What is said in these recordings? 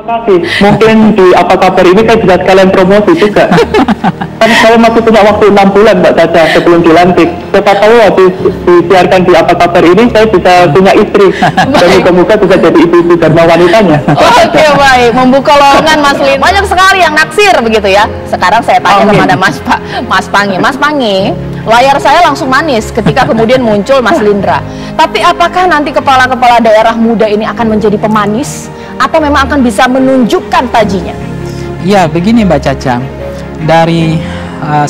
kasih. Mungkin di apa kabar ini saya bisa sekalian promosi juga. Kan saya masih punya waktu 6 bulan Mbak Caca sebelum dilantik. Siapa tahu habis disiarkan di apa kabar ini saya bisa punya istri. Dan semoga bisa jadi ibu-ibu dharma wanitanya. Oke, baik. Membuka lowongan Mas Lin. Banyak sekali yang naksir begitu ya. Sekarang saya tanya kepada Mas Pangi. Mas Pangi, layar saya langsung manis ketika kemudian muncul Mas Lindra. Tapi apakah nanti kepala-kepala daerah muda ini akan menjadi pemanis atau memang akan bisa menunjukkan tajinya? Ya, begini Mbak Caca. Dari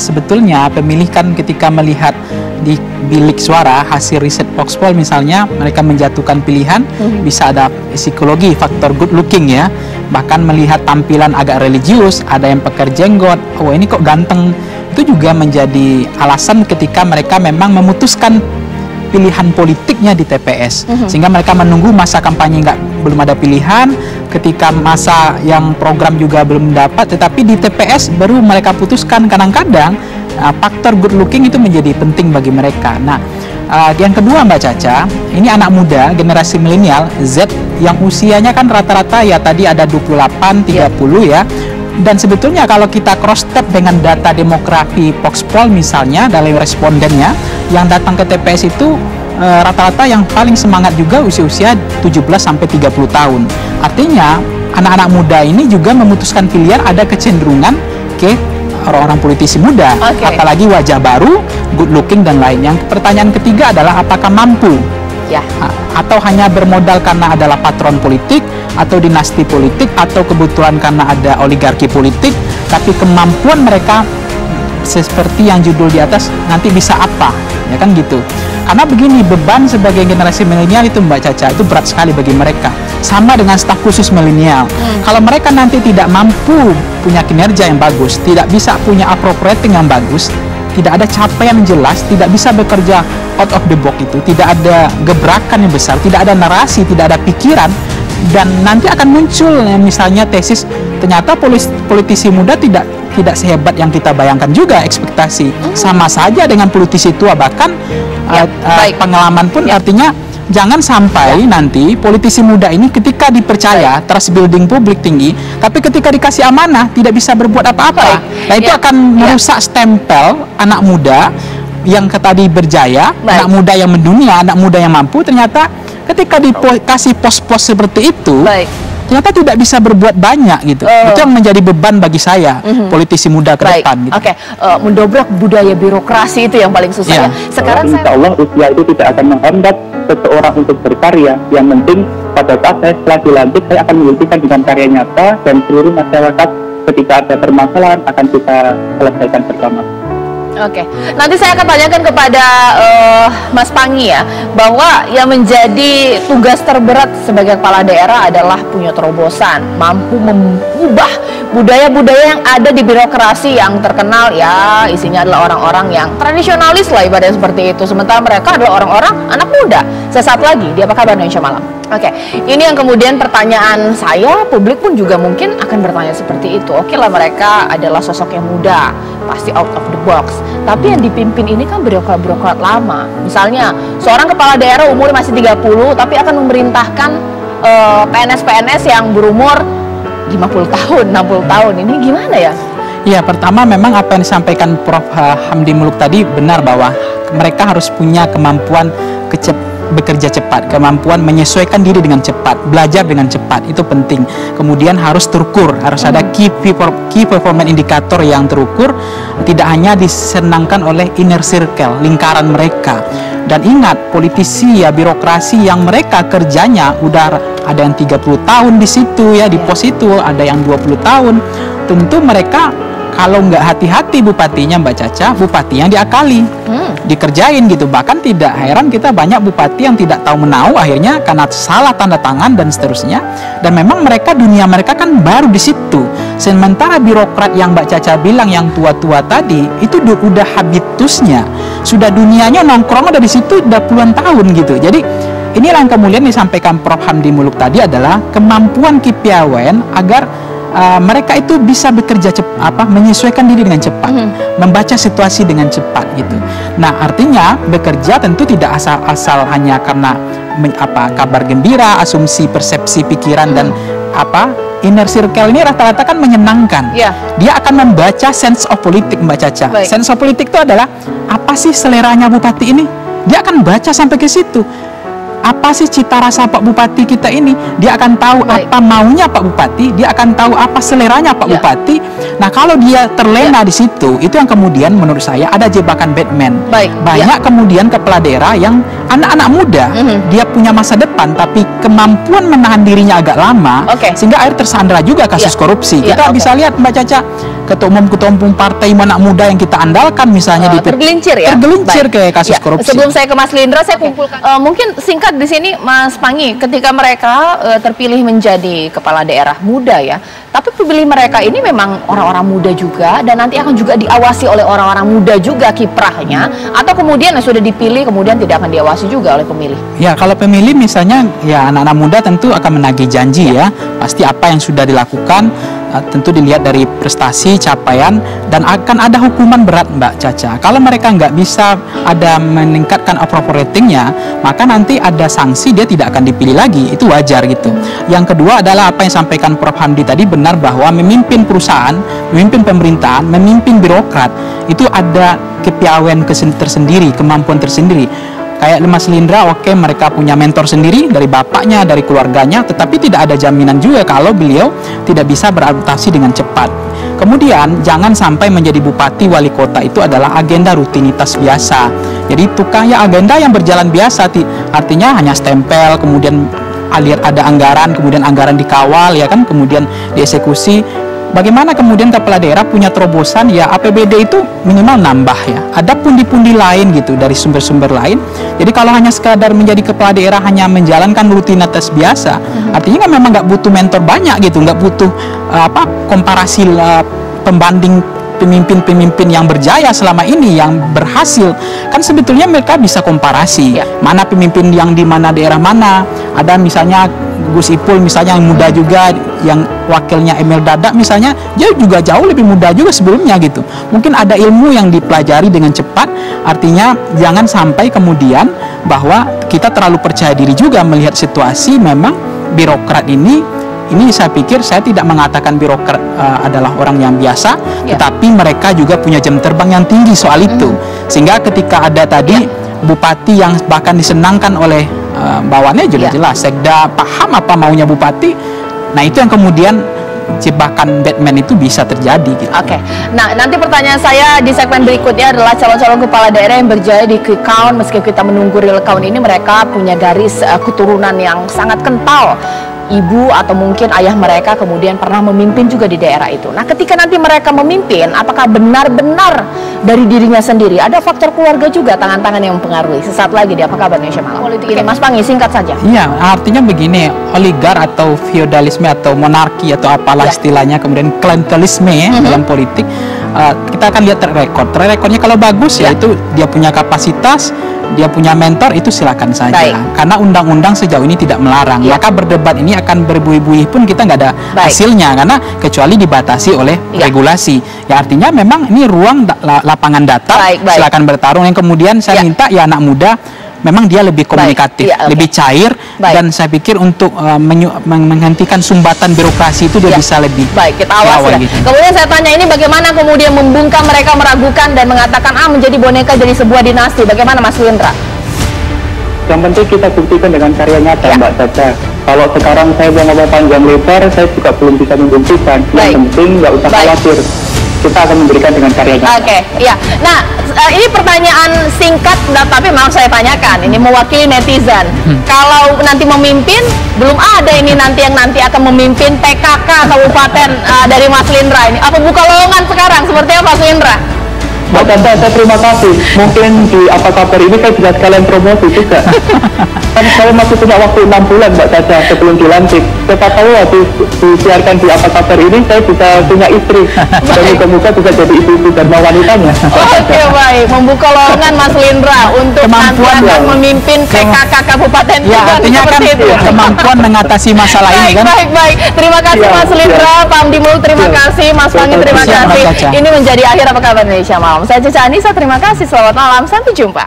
sebetulnya pemilih kan ketika melihat di bilik suara hasil riset Voxpol misalnya, mereka menjatuhkan pilihan, bisa ada psikologi, faktor good looking ya. Bahkan melihat tampilan agak religius, ada yang pakai jenggot, oh ini kok ganteng. Itu juga menjadi alasan ketika mereka memang memutuskan pilihan politiknya di TPS, sehingga mereka menunggu masa kampanye belum ada pilihan, ketika masa yang program juga belum dapat, tetapi di TPS baru mereka putuskan. Kadang-kadang faktor good looking itu menjadi penting bagi mereka. Nah, yang kedua Mbak Caca, ini anak muda generasi milenial Z yang usianya kan rata-rata ya tadi ada 28, 30 ya. Dan sebetulnya kalau kita cross step dengan data demografi Voxpol misalnya dalam respondennya yang datang ke TPS itu rata-rata yang paling semangat juga usia-usia 17 sampai 30 tahun. Artinya anak-anak muda ini juga memutuskan pilihan, ada kecenderungan ke orang-orang politisi muda, apalagi wajah baru, good looking dan lain. Yang pertanyaan ketiga adalah apakah mampu? Ya. Atau hanya bermodal karena adalah patron politik atau dinasti politik atau kebetulan karena ada oligarki politik, tapi kemampuan mereka seperti yang judul di atas nanti bisa apa, ya kan gitu. Karena begini, beban sebagai generasi milenial itu Mbak Caca itu berat sekali bagi mereka. Sama dengan staf khusus milenial. Kalau mereka nanti tidak mampu punya kinerja yang bagus, tidak bisa punya appropriating yang bagus, tidak ada capaian yang jelas, tidak bisa bekerja out of the box itu, tidak ada gebrakan yang besar, tidak ada narasi, tidak ada pikiran, dan nanti akan muncul misalnya tesis ternyata politisi muda tidak sehebat yang kita bayangkan juga, ekspektasi sama saja dengan politisi tua, bahkan pengalaman pun artinya jangan sampai nanti politisi muda ini ketika dipercaya trust building publik tinggi, tapi ketika dikasih amanah tidak bisa berbuat apa-apa. Nah itu akan merusak stempel anak muda yang tadi berjaya, anak muda yang mendunia, anak muda yang mampu, ternyata ketika dikasih pos-pos seperti itu ternyata tidak bisa berbuat banyak gitu. Itu yang menjadi beban bagi saya, politisi muda ke depan gitu. Mendobrak budaya birokrasi itu yang paling susah ya. Sekarang insya Allah usia itu tidak akan menghambat seseorang untuk berkarya. Yang penting pada saat saya setelah dilantik, saya akan membuktikan dengan karya nyata dan seluruh masyarakat ketika ada permasalahan akan kita selesaikan bersama. Oke, nanti saya akan tanyakan kepada Mas Pangi ya, bahwa yang menjadi tugas terberat sebagai kepala daerah adalah punya terobosan, mampu mengubah budaya-budaya yang ada di birokrasi yang terkenal ya, isinya adalah orang-orang yang tradisionalis lah ibaratnya seperti itu, sementara mereka adalah orang-orang anak muda. Sesaat lagi di Apa Kabar Indonesia Malam. Oke, ini yang kemudian pertanyaan saya, publik pun juga mungkin akan bertanya seperti itu. Oke lah, mereka adalah sosok yang muda, pasti out of the box. Tapi yang dipimpin ini kan birokrat-birokrat lama. Misalnya, seorang kepala daerah umurnya masih 30, tapi akan memerintahkan PNS-PNS yang berumur 50 tahun, 60 tahun. Ini gimana ya? Ya, pertama memang apa yang disampaikan Prof. Hamdi Muluk tadi benar, bahwa mereka harus punya kemampuan bekerja cepat, kemampuan menyesuaikan diri dengan cepat, belajar dengan cepat, itu penting. Kemudian harus terukur, harus ada key performance indicator yang terukur, tidak hanya disenangkan oleh inner circle, lingkaran mereka. Dan ingat, politisi ya, birokrasi yang mereka kerjanya udah ada yang 30 tahun di situ ya, di pos itu, ada yang 20 tahun. Tentu mereka kalau nggak hati-hati bupatinya Mbak Caca, bupati yang diakali, dikerjain gitu. Bahkan tidak heran kita banyak bupati yang tidak tahu menau akhirnya karena salah tanda tangan dan seterusnya. Dan memang mereka, dunia mereka kan baru di situ. Sementara birokrat yang Mbak Caca bilang yang tua-tua tadi itu udah habitusnya, sudah dunianya nongkrong ada di situ udah puluhan tahun gitu. Jadi inilah yang kemudian disampaikan Prof. Hamdi Muluk tadi adalah kemampuan kepiawaian agar mereka itu bisa bekerja menyesuaikan diri dengan cepat, membaca situasi dengan cepat gitu. Nah, artinya bekerja tentu tidak asal hanya karena kabar gembira, asumsi, persepsi, pikiran dan inner circle ini rata-rata kan menyenangkan. Dia akan membaca sense of politik, Mbak Caca. Sense of politik itu adalah apa sih seleranya bupati ini? Dia akan baca sampai ke situ. Apa sih cita rasa Pak Bupati kita ini? Dia akan tahu apa maunya Pak Bupati, dia akan tahu apa seleranya Pak Bupati. Nah, kalau dia terlena di situ, itu yang kemudian menurut saya ada jebakan Batman. Banyak kemudian kepala daerah yang anak-anak muda, dia punya masa depan, tapi kemampuan menahan dirinya agak lama, sehingga akhirnya tersandra juga kasus korupsi. Kita bisa lihat, Mbak Caca, ketua umum partai anak muda yang kita andalkan misalnya tergelincir ke kasus korupsi. Sebelum saya ke Mas Lindra, saya kumpulkan mungkin singkat di sini, Mas Pangi, ketika mereka terpilih menjadi kepala daerah muda ya, tapi pemilih mereka ini memang orang-orang muda juga, dan nanti akan juga diawasi oleh orang-orang muda juga kiprahnya, atau kemudian yang sudah dipilih kemudian tidak akan diawasi juga oleh pemilih? Ya, kalau pemilih misalnya ya anak-anak muda tentu akan menagih janji ya, pasti apa yang sudah dilakukan tentu dilihat dari prestasi, capaian, dan akan ada hukuman berat, Mbak Caca. Kalau mereka nggak bisa ada meningkatkan approval ratingnya, maka nanti ada sanksi, dia tidak akan dipilih lagi. Itu wajar gitu. Yang kedua adalah apa yang sampaikan Prof. Hamdi tadi, benar bahwa memimpin perusahaan, memimpin pemerintahan, memimpin birokrat, itu ada kepiawaian tersendiri, kemampuan tersendiri. Kayak Mas Lindra, mereka punya mentor sendiri dari bapaknya, dari keluarganya, tetapi tidak ada jaminan juga kalau beliau tidak bisa beradaptasi dengan cepat. Kemudian jangan sampai menjadi bupati, wali kota itu adalah agenda rutinitas biasa. Jadi agenda yang berjalan biasa, artinya hanya stempel, kemudian ada anggaran, kemudian anggaran dikawal ya kan, kemudian dieksekusi. Bagaimana kemudian kepala daerah punya terobosan ya, APBD itu minimal nambah ya, ada pundi-pundi lain gitu dari sumber-sumber lain. Jadi kalau hanya sekadar menjadi kepala daerah hanya menjalankan rutinitas biasa, artinya kan memang nggak butuh mentor banyak gitu, nggak butuh komparasi pembanding pemimpin-pemimpin yang berjaya selama ini, yang berhasil. Kan sebetulnya mereka bisa komparasi mana pemimpin yang di mana daerah mana. Ada misalnya Gus Ipul misalnya yang muda juga, yang wakilnya Emil Dadak misalnya, dia juga jauh lebih muda juga sebelumnya gitu. Mungkin ada ilmu yang dipelajari dengan cepat. Artinya jangan sampai kemudian bahwa kita terlalu percaya diri juga melihat situasi. Memang birokrat ini saya pikir, saya tidak mengatakan birokrat adalah orang yang biasa, tetapi mereka juga punya jam terbang yang tinggi soal itu. Sehingga ketika ada tadi bupati yang bahkan disenangkan oleh bawaannya jelas Sekda paham apa maunya bupati, nah itu yang kemudian jebakan Batman itu bisa terjadi gitu. Nah nanti pertanyaan saya di segmen berikutnya adalah calon-calon kepala daerah yang berjaya di quick count. Meski kita menunggu real count ini, mereka punya garis keturunan yang sangat kental. Ibu atau mungkin ayah mereka kemudian pernah memimpin juga di daerah itu. Nah, ketika nanti mereka memimpin, apakah benar-benar dari dirinya sendiri? Ada faktor keluarga juga, tangan-tangan yang mempengaruhi. Sesaat lagi di Apa Kabar Indonesia Malam Politik ini, Mas Pangi, singkat saja. Iya, artinya begini, oligar atau feodalisme atau monarki atau apalah istilahnya, kemudian klientelisme dalam politik, kita akan lihat track recordnya kalau bagus ya itu dia punya kapasitas, dia punya mentor, itu silakan saja. Karena undang-undang sejauh ini tidak melarang. Maka berdebat ini akan berbuih-buih pun kita nggak ada hasilnya, karena kecuali dibatasi oleh regulasi. Ya artinya memang ini ruang lapangan data, silakan bertarung. Yang kemudian saya minta ya anak muda memang dia lebih komunikatif, lebih cair, dan saya pikir untuk menghentikan sumbatan birokrasi itu dia bisa lebih kita awasi. Gitu. Kemudian saya tanya, ini bagaimana kemudian membungkam mereka meragukan dan mengatakan menjadi boneka jadi sebuah dinasti? Bagaimana Mas Lindra? Yang penting kita buktikan dengan karya nyata, Mbak Caca. Kalau sekarang saya mau ngomong panjang lebar, saya juga belum bisa membuktikan. Yang penting nggak usah khawatir, kita akan memberikan dengan karya nyata. Nah, ini pertanyaan singkat, tapi maaf saya tanyakan. Ini mewakili netizen. Kalau nanti memimpin, belum ada ini nanti yang nanti akan memimpin PKK Kabupaten dari Mas Lindra ini. Apa buka lowongan sekarang? Seperti apa Mas Lindra? Mbak Caca, saya terima kasih. Mungkin di Apa Kabar ini saya bisa sekalian promosi juga. Kan saya masih punya waktu 6 bulan Mbak Caca sebelum dilantik. Siapa tahu habis disiarkan di Apa Kabar ini saya bisa punya istri. Dan moga-moga bisa jadi ibu-ibu Dharma wanitanya. Oke, baik. Membuka lowongan Mas Lindra untuk nanti Kemampuan, akan ya. memimpin PKK Kabupaten Ya, Tuban, artinya kan seperti itu. kemampuan mengatasi masalah ini Baik, kan. baik, baik. Terima kasih Siap, Mas Lindra, siap. Pak Amdi Muluk, terima Siap. kasih, Mas Pangi, terima Siap, Mbak kasih. Caca. Ini menjadi akhir Apa Kabar Indonesia Malam. Saya Cica Anissa, terima kasih. Selamat malam, sampai jumpa.